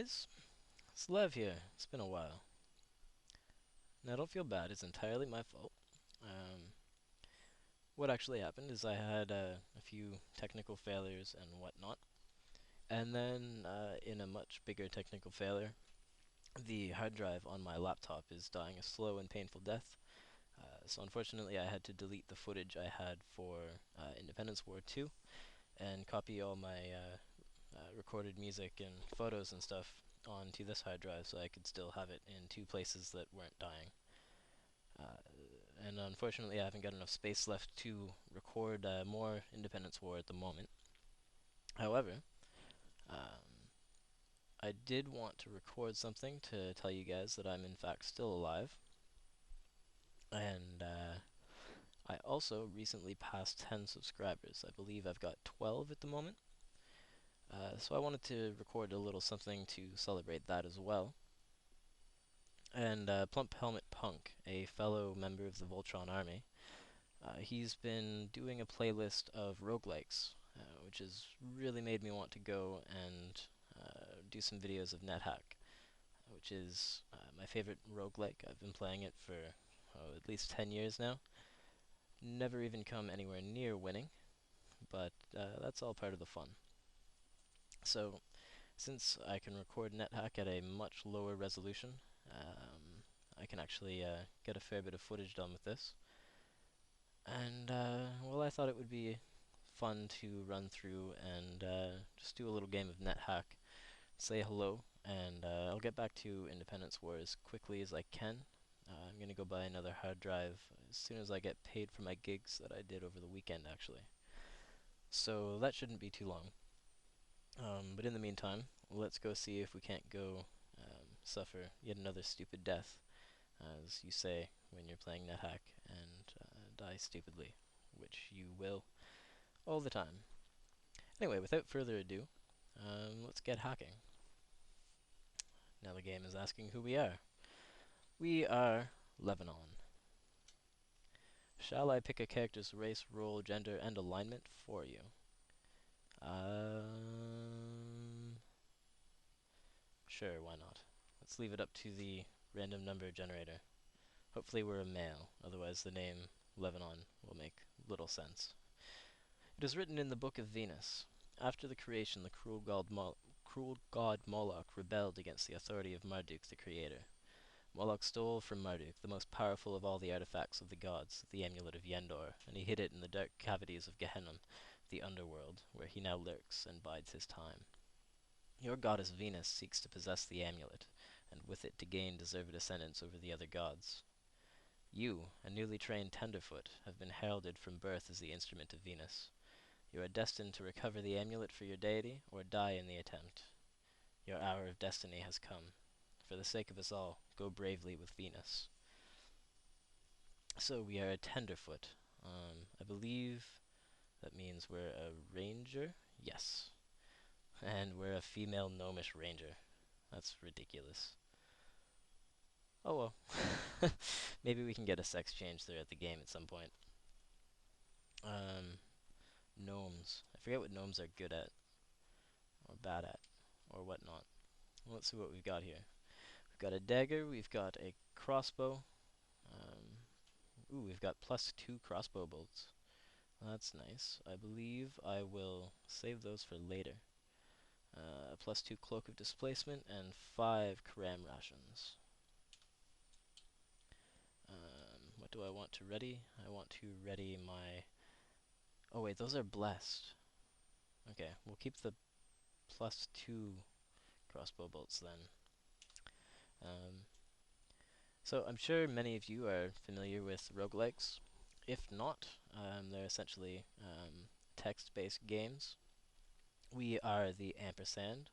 guys, it's Lev here. It's been a while. Now don't feel bad, it's entirely my fault. Um, what actually happened is I had a few technical failures and whatnot, and then in a much bigger technical failure, the hard drive on my laptop is dying a slow and painful death. So unfortunately I had to delete the footage I had for Independence War 2 and copy all my recorded music and photos and stuff onto this hard drive so I could still have it in two places that weren't dying. Uh, and unfortunately, I haven't got enough space left to record more Independence War at the moment. However, um, I did want to record something to tell you guys that I'm in fact still alive. And I also recently passed 10 subscribers. I believe I've got 12 at the moment. So I wanted to record a little something to celebrate that as well. And Plump Helmet Punk, a fellow member of the Voltron Army, he's been doing a playlist of roguelikes, which has really made me want to go and do some videos of Nethack, which is my favorite roguelike. I've been playing it for at least 10 years now. Never even come anywhere near winning, but that's all part of the fun. So, since I can record Nethack at a much lower resolution, I can actually get a fair bit of footage done with this. And, well, I thought it would be fun to run through and just do a little game of NetHack, say hello, and I'll get back to Independence War as quickly as I can. I'm going to go buy another hard drive as soon as I get paid for my gigs that I did over the weekend, actually. So that shouldn't be too long. But in the meantime, let's go see if we can't go suffer yet another stupid death, as you say when you're playing NetHack, and die stupidly, which you will all the time. Anyway, without further ado, let's get hacking. Now the game is asking who we are. We are Lebanon. Shall I pick a character's race, role, gender, and alignment for you? Sure, why not? Let's leave it up to the random number generator. Hopefully we're a male, otherwise the name Lebanon will make little sense. It is written in the Book of Venus. After the creation, the cruel god Moloch rebelled against the authority of Marduk the creator. Moloch stole from Marduk the most powerful of all the artifacts of the gods, the amulet of Yendor, and he hid it in the dark cavities of Gehenna, the underworld, where he now lurks and bides his time. Your goddess Venus seeks to possess the amulet, and with it to gain deserved ascendance over the other gods. You, a newly trained tenderfoot, have been heralded from birth as the instrument of Venus. You are destined to recover the amulet for your deity, or die in the attempt. Your hour of destiny has come. For the sake of us all, go bravely with Venus. So we are a tenderfoot. I believe that means we're a ranger? Yes. And we're a female gnomish ranger. That's ridiculous. Oh well. Maybe we can get a sex change throughout the game at some point. Gnomes. I forget what gnomes are good at, or bad at, or whatnot. Well, let's see what we've got here. We've got a dagger, we've got a crossbow. We've got +2 crossbow bolts. That's nice. I believe I will save those for later. +2 cloak of displacement and 5 cram rations. What do I want to ready? I want to ready my... Oh wait, those are blessed. Okay, we'll keep the +2 crossbow bolts then. So I'm sure many of you are familiar with roguelikes. If not, they're essentially text-based games. We are the ampersand,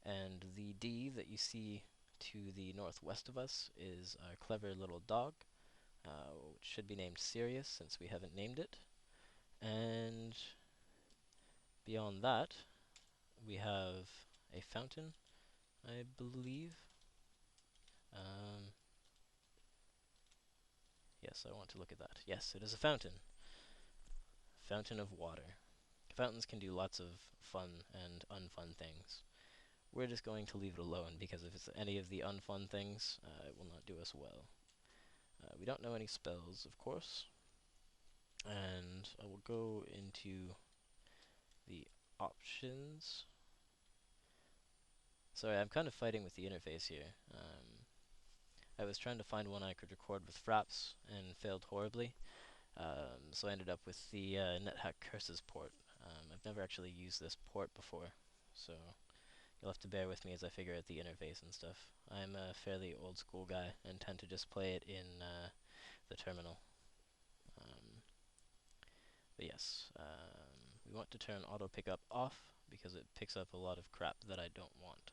and the D that you see to the northwest of us is our clever little dog, which should be named Sirius since we haven't named it. And beyond that, we have a fountain, I believe. Yes, I want to look at that. Yes, it is a fountain. Fountain of water. Fountains can do lots of fun and unfun things. we're just going to leave it alone because if it's any of the unfun things, it will not do us well. We don't know any spells, of course, and I will go into the options. Sorry, I'm kind of fighting with the interface here. I was trying to find one I could record with fraps and failed horribly, so I ended up with the Nethack Curses port. I've never actually used this port before, so you'll have to bear with me as I figure out the interface and stuff. I'm a fairly old school guy and tend to just play it in the terminal. Um, but yes, we want to turn auto pickup off because it picks up a lot of crap that I don't want.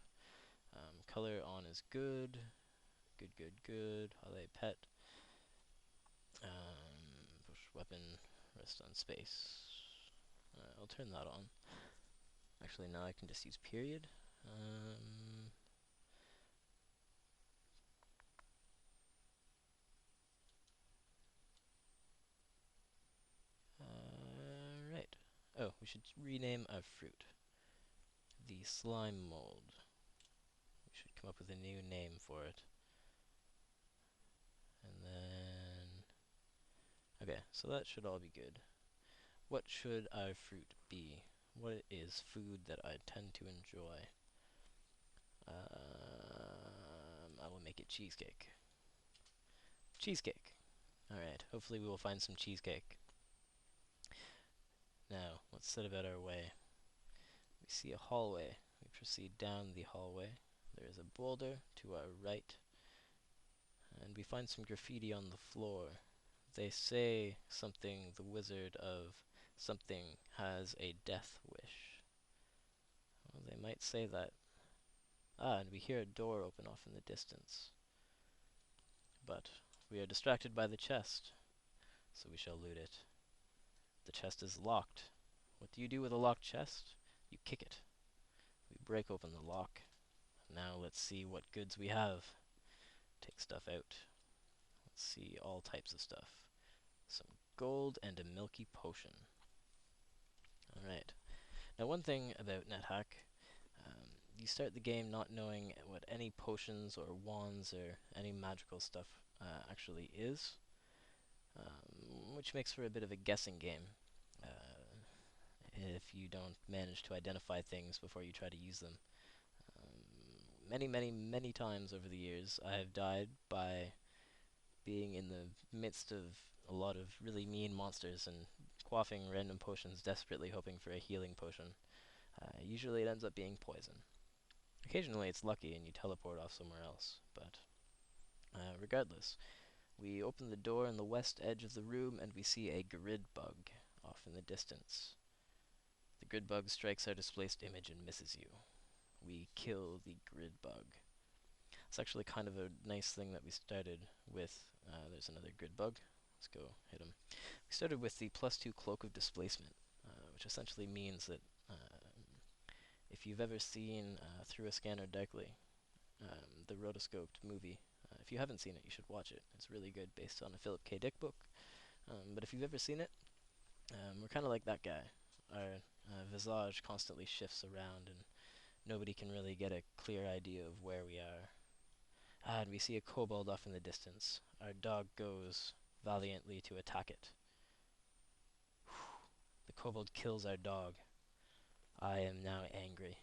Color on is good. Good, good, good. Hale pet. Push weapon, rest on space. I'll turn that on. Actually, now I can just use period. Right. Oh, we should rename our fruit. The slime mold. We should come up with a new name for it. And then... Okay, so that should all be good. What should our fruit be? What is food that I tend to enjoy? I will make it cheesecake. Cheesecake. Alright, hopefully we will find some cheesecake. Now, let's set about our way. We see a hallway. We proceed down the hallway. There is a boulder to our right. And we find some graffiti on the floor. They say something, the wizard of something has a death wish. Well, they might say that. Ah, and we hear a door open off in the distance. But we are distracted by the chest, so we shall loot it. The chest is locked. What do you do with a locked chest? You kick it. We break open the lock. Now let's see what goods we have. Take stuff out. Let's see all types of stuff. Some gold and a milky potion. Alright. Now one thing about Nethack, you start the game not knowing what any potions or wands or any magical stuff actually is, which makes for a bit of a guessing game if you don't manage to identify things before you try to use them. Many, many, many times over the years I have died by being in the midst of a lot of really mean monsters and quaffing random potions desperately hoping for a healing potion. Usually it ends up being poison. Occasionally it's lucky and you teleport off somewhere else, but regardless, we open the door in the west edge of the room and we see a grid bug off in the distance. The grid bug strikes our displaced image and misses you. We kill the grid bug. It's actually kind of a nice thing that we started with. There's another grid bug. Let's go hit him. We started with the +2 cloak of displacement, which essentially means that if you've ever seen Through a Scanner Darkly, the rotoscoped movie, if you haven't seen it, you should watch it. It's really good, based on a Philip K. Dick book. But if you've ever seen it, we're kind of like that guy. Our visage constantly shifts around and nobody can really get a clear idea of where we are. And we see a kobold off in the distance. Our dog goes valiantly to attack it. The kobold kills our dog. I am now angry.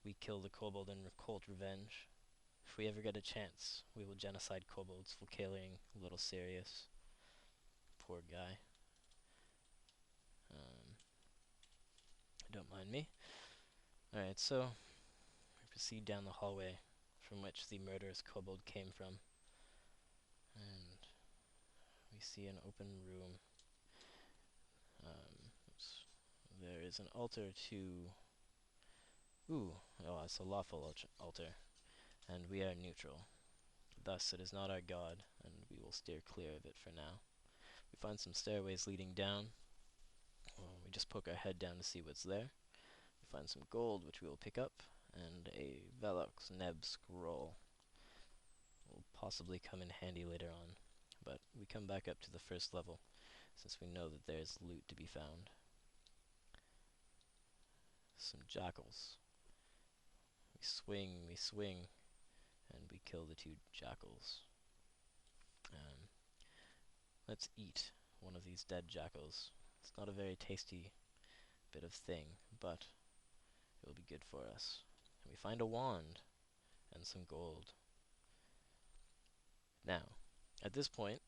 We kill the kobold in cold revenge. If we ever get a chance, we will genocide kobolds for killing little Sirius. Poor guy. Don't mind me. Alright, so we proceed down the hallway from which the murderous kobold came from. And we see an open room. There is an altar to... Ooh, oh, it's a lawful altar. And we are neutral. Thus, it is not our god, and we will steer clear of it for now. We find some stairways leading down. We just poke our head down to see what's there. We find some gold, which we will pick up, and a Velox Neb scroll. Will possibly come in handy later on, but we come back up to the first level, since we know that there's loot to be found. some jackals. We swing, and we kill the two jackals. Um, let's eat one of these dead jackals. It's not a very tasty bit of thing, but it will be good for us. And we find a wand and some gold. Now, at this point,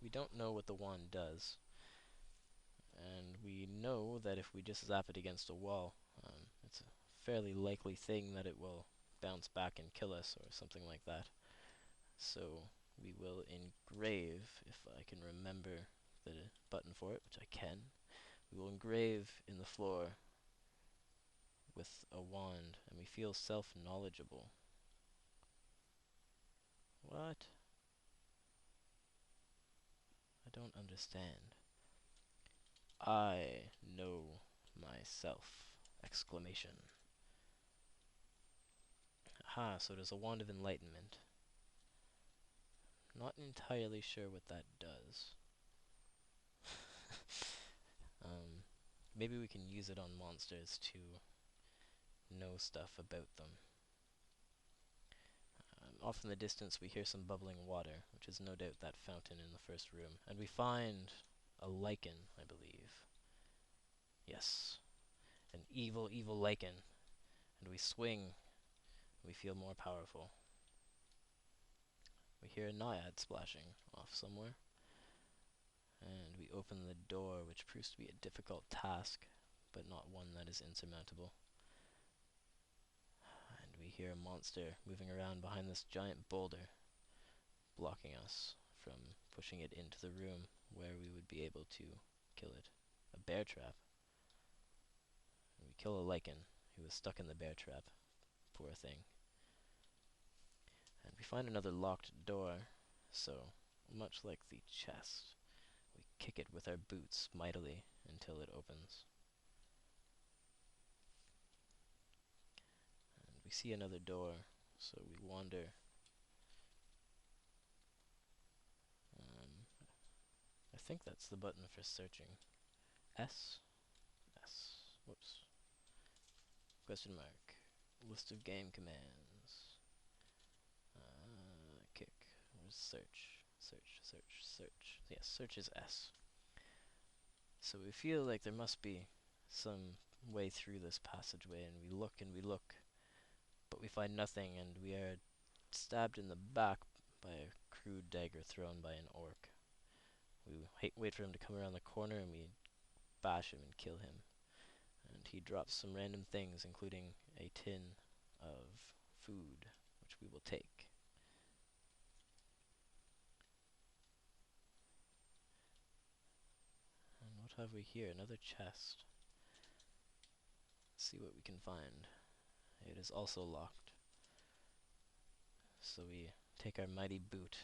we don't know what the wand does, and we know that if we just zap it against a wall, it's a fairly likely thing that it will bounce back and kill us or something like that. So we will engrave, if I can remember the button for it, which I can, we will engrave in the floor with a wand, and we feel self-knowledgeable. What? I don't understand. I know myself! Exclamation. Aha, so there's a wand of enlightenment. Not entirely sure what that does. Maybe we can use it on monsters to know stuff about them. Off in the distance we hear some bubbling water, which is no doubt that fountain in the first room. And we find a lichen, I believe. Yes, an evil, evil lichen. And we swing, we feel more powerful. We hear a naiad splashing off somewhere. And we open the door, which proves to be a difficult task, but not one that is insurmountable. And we hear a monster moving around behind this giant boulder, blocking us from pushing it into the room where we would be able to kill it. A bear trap. And we kill a lichen who was stuck in the bear trap. Poor thing. And we find another locked door, so much like the chest, we kick it with our boots mightily until it opens. And we see another door, so we wander. I think that's the button for searching. S? S. Whoops. Question mark. List of game commands. Kick. Where's search? Search, search, search. Yes, search is S. So we feel like there must be some way through this passageway, and we look, but we find nothing, and we are stabbed in the back by a crude dagger thrown by an orc. We wait for him to come around the corner, and we bash him and kill him. And he drops some random things, including a tin of food, which we will take. And what have we here? Another chest. Let's see what we can find. It is also locked. So we take our mighty boot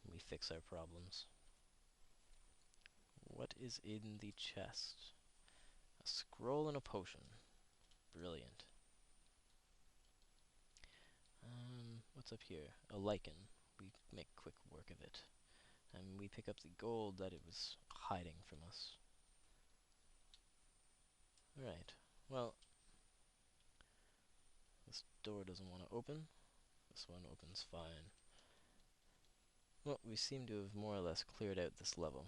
and we fix our problems. What is in the chest? A scroll and a potion. Brilliant. What's up here? A lichen. We make quick work of it. And we pick up the gold that it was hiding from us. Right. Well, this door doesn't want to open. This one opens fine. Well, we seem to have more or less cleared out this level.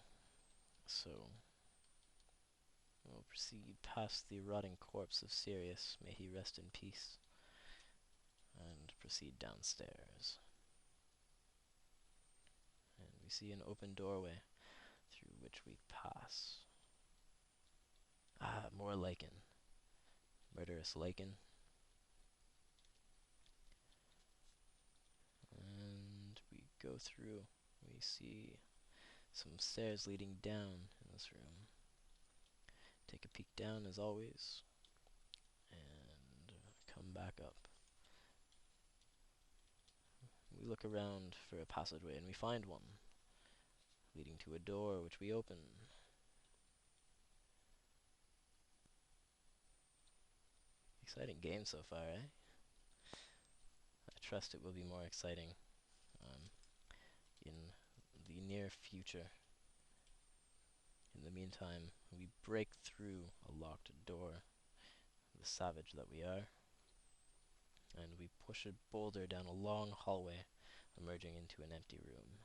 So, we'll proceed past the rotting corpse of Sirius, may he rest in peace, and proceed downstairs. And we see an open doorway through which we pass. Ah, more lichen. Murderous lichen. And we go through. We see some stairs leading down in this room. Take a peek down as always, and come back up. We look around for a passageway and we find one, leading to a door which we open. Exciting game so far, eh? I trust it will be more exciting in the near future. In the meantime, we break through a locked door savage that we are, and we push a boulder down a long hallway, emerging into an empty room.